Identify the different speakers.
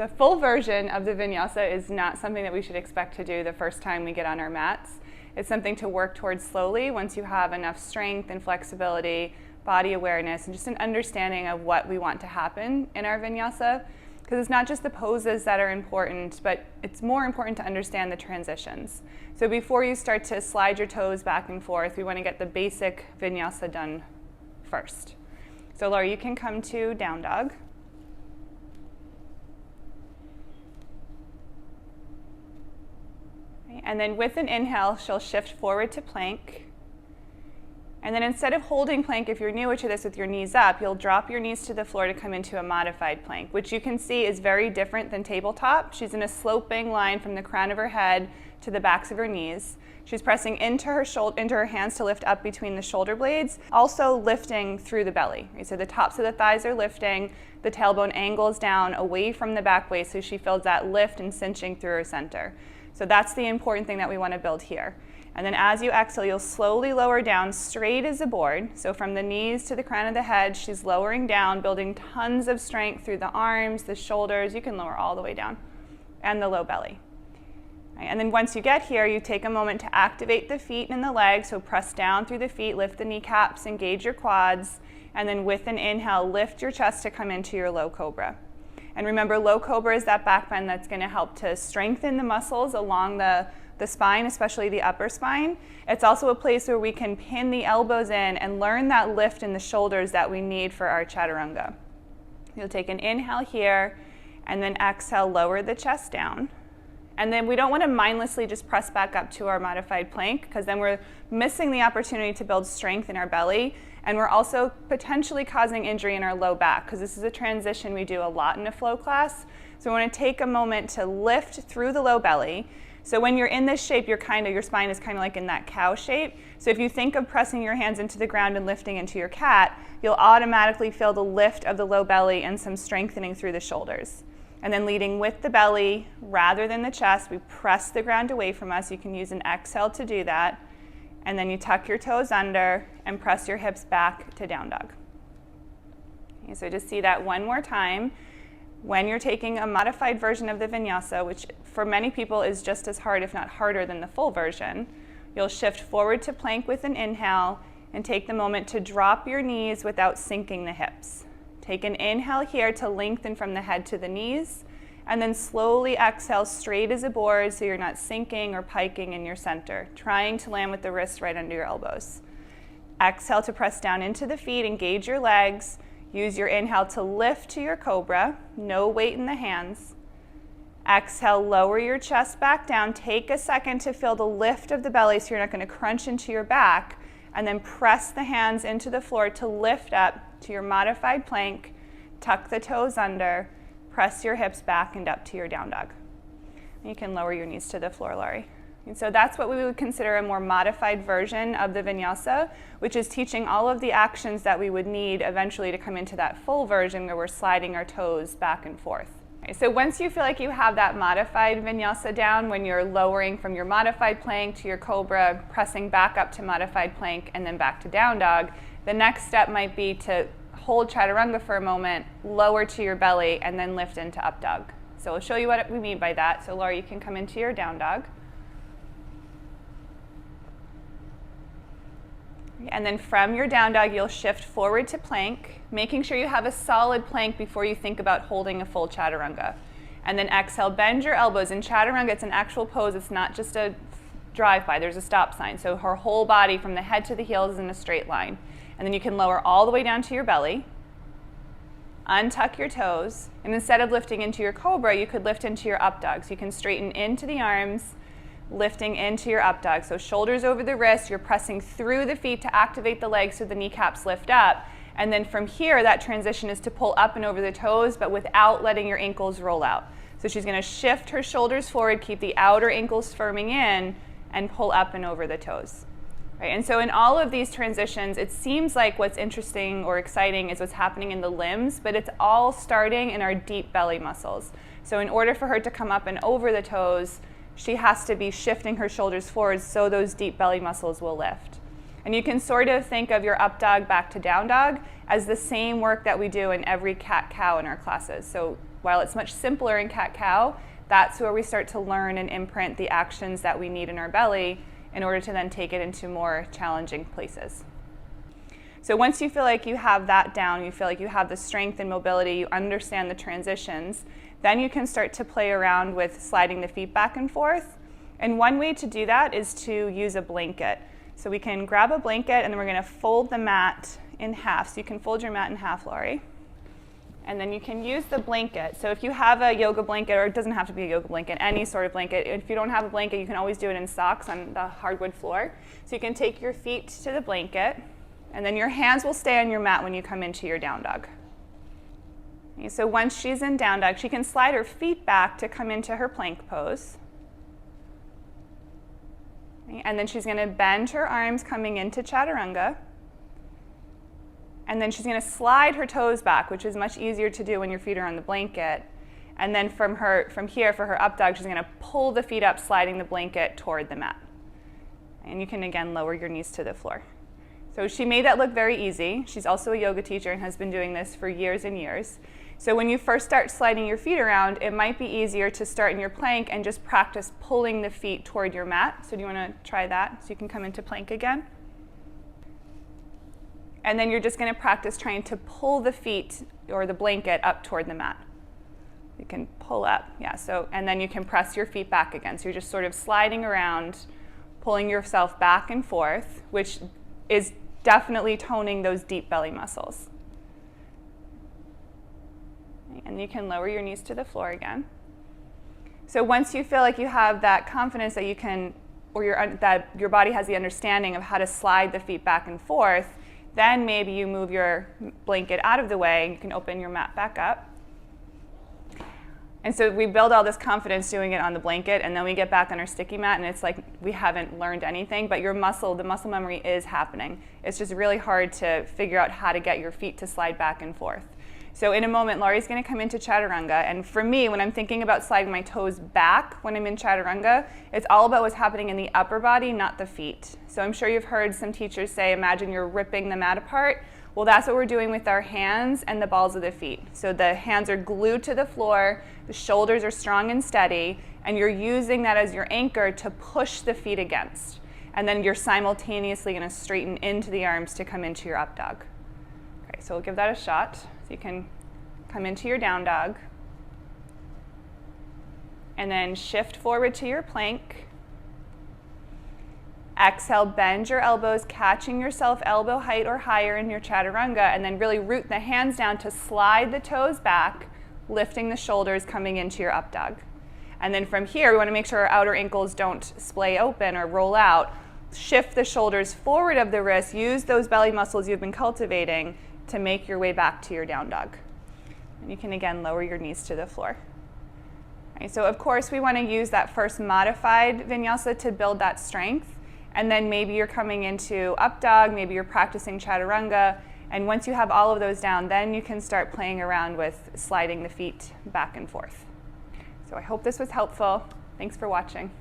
Speaker 1: The full version of the vinyasa is not something that we should expect to do the first time we get on our mats. It's something to work towards slowly once you have enough strength and flexibility, body awareness, and just an understanding of what we want to happen in our vinyasa. Because it's not just the poses that are important, but it's more important to understand the transitions. So before you start to slide your toes back and forth, we want to get the basic vinyasa done first. So Laurie, you can come to down dog. And then with an inhale, she'll shift forward to plank. And then instead of holding plank, if you're newer to this with your knees up, you'll drop your knees to the floor to come into a modified plank, which you can see is very different than tabletop. She's in a sloping line from the crown of her head to the backs of her knees. She's pressing into her hands to lift up between the shoulder blades, also lifting through the belly. So the tops of the thighs are lifting, the tailbone angles down away from the back waist, so she feels that lift and cinching through her center. So that's the important thing that we want to build here. And then as you exhale, you'll slowly lower down straight as a board. So from the knees to the crown of the head, she's lowering down, building tons of strength through the arms, the shoulders. You can lower all the way down, and the low belly. Right, and then once you get here, you take a moment to activate the feet and the legs. So press down through the feet, lift the kneecaps, engage your quads, and then with an inhale, lift your chest to come into your low cobra. And remember, low cobra is that back bend that's going to help to strengthen the muscles along the spine, especially the upper spine. It's also a place where we can pin the elbows in and learn that lift in the shoulders that we need for our chaturanga. You'll take an inhale here, and then exhale, lower the chest down. And then we don't want to mindlessly just press back up to our modified plank, because then we're missing the opportunity to build strength in our belly, and we're also potentially causing injury in our low back, because this is a transition we do a lot in a flow class. So we want to take a moment to lift through the low belly. So when you're in this shape, your spine is kind of like in that cow shape. So if you think of pressing your hands into the ground and lifting into your cat, you'll automatically feel the lift of the low belly and some strengthening through the shoulders. And then leading with the belly rather than the chest, we press the ground away from us. You can use an exhale to do that. And then you tuck your toes under and press your hips back to down dog. Okay, so just see that one more time. When you're taking a modified version of the vinyasa, which for many people is just as hard, if not harder, than the full version, you'll shift forward to plank with an inhale and take the moment to drop your knees without sinking the hips. Take an inhale here to lengthen from the head to the knees, and then slowly exhale straight as a board so you're not sinking or piking in your center, trying to land with the wrists right under your elbows. Exhale to press down into the feet, engage your legs. Use your inhale to lift to your cobra, no weight in the hands. Exhale, lower your chest back down. Take a second to feel the lift of the belly so you're not going to crunch into your back, and then press the hands into the floor to lift up to your modified plank. Tuck the toes under, press your hips back and up to your down dog. You can lower your knees to the floor, Laurie. And so that's what we would consider a more modified version of the vinyasa, which is teaching all of the actions that we would need eventually to come into that full version where we're sliding our toes back and forth. Okay, so once you feel like you have that modified vinyasa down, when you're lowering from your modified plank to your cobra, pressing back up to modified plank and then back to down dog, the next step might be to hold chaturanga for a moment, lower to your belly, and then lift into up dog. So I'll show you what we mean by that. So Laurie, you can come into your down dog. And then from your down dog, you'll shift forward to plank, making sure you have a solid plank before you think about holding a full chaturanga. And then exhale, bend your elbows. In chaturanga, it's an actual pose. It's not just a drive-by. There's a stop sign. So her whole body from the head to the heels is in a straight line. And then you can lower all the way down to your belly, untuck your toes, and instead of lifting into your cobra, you could lift into your up dog. So you can straighten into the arms, lifting into your up dog. So shoulders over the wrists, you're pressing through the feet to activate the legs so the kneecaps lift up. And then from here, that transition is to pull up and over the toes, but without letting your ankles roll out. So she's going to shift her shoulders forward, keep the outer ankles firming in, and pull up and over the toes. Right? And so in all of these transitions, it seems like what's interesting or exciting is what's happening in the limbs, but it's all starting in our deep belly muscles. So in order for her to come up and over the toes, she has to be shifting her shoulders forward so those deep belly muscles will lift. And you can sort of think of your up dog back to down dog as the same work that we do in every cat-cow in our classes. So while it's much simpler in cat-cow, that's where we start to learn and imprint the actions that we need in our belly in order to then take it into more challenging places. So once you feel like you have that down, you feel like you have the strength and mobility, you understand the transitions, then you can start to play around with sliding the feet back and forth. And one way to do that is to use a blanket. So we can grab a blanket and then we're going to fold the mat in half. So you can fold your mat in half, Laurie. And then you can use the blanket. So if you have a yoga blanket, or it doesn't have to be a yoga blanket, any sort of blanket, if you don't have a blanket, you can always do it in socks on the hardwood floor. So you can take your feet to the blanket, and then your hands will stay on your mat when you come into your down dog. Okay, so once she's in down dog, she can slide her feet back to come into her plank pose. Okay, and then she's going to bend her arms coming into chaturanga. And then she's going to slide her toes back, which is much easier to do when your feet are on the blanket. And then from here, for her up dog, she's going to pull the feet up, sliding the blanket toward the mat. And you can, again, lower your knees to the floor. So she made that look very easy. She's also a yoga teacher and has been doing this for years and years. So when you first start sliding your feet around, it might be easier to start in your plank and just practice pulling the feet toward your mat. So do you want to try that? So you can come into plank again. And then you're just going to practice trying to pull the feet or the blanket up toward the mat. You can pull up, yeah. So, and then you can press your feet back again. So you're just sort of sliding around, pulling yourself back and forth, which is definitely toning those deep belly muscles. And you can lower your knees to the floor again. So once you feel like you have that confidence that you can, or that your body has the understanding of how to slide the feet back and forth, then maybe you move your blanket out of the way and you can open your mat back up. And so we build all this confidence doing it on the blanket, and then we get back on our sticky mat and it's like we haven't learned anything, but the muscle memory is happening. It's just really hard to figure out how to get your feet to slide back and forth. So in a moment, Laurie's going to come into chaturanga, and for me, when I'm thinking about sliding my toes back when I'm in chaturanga, it's all about what's happening in the upper body, not the feet. So I'm sure you've heard some teachers say, imagine you're ripping the mat apart. Well, that's what we're doing with our hands and the balls of the feet. So the hands are glued to the floor, the shoulders are strong and steady, and you're using that as your anchor to push the feet against. And then you're simultaneously going to straighten into the arms to come into your up dog. Okay, so we'll give that a shot. So you can come into your down dog and then shift forward to your plank. Exhale, bend your elbows, catching yourself elbow height or higher in your chaturanga, and then really root the hands down to slide the toes back, lifting the shoulders, coming into your up dog. And then from here, we want to make sure our outer ankles don't splay open or roll out. Shift the shoulders forward of the wrists, use those belly muscles you've been cultivating to make your way back to your down dog. And you can again lower your knees to the floor. Okay, so of course we want to use that first modified vinyasa to build that strength, and then maybe you're coming into up dog, maybe you're practicing chaturanga, and once you have all of those down, then you can start playing around with sliding the feet back and forth. So I hope this was helpful. Thanks for watching.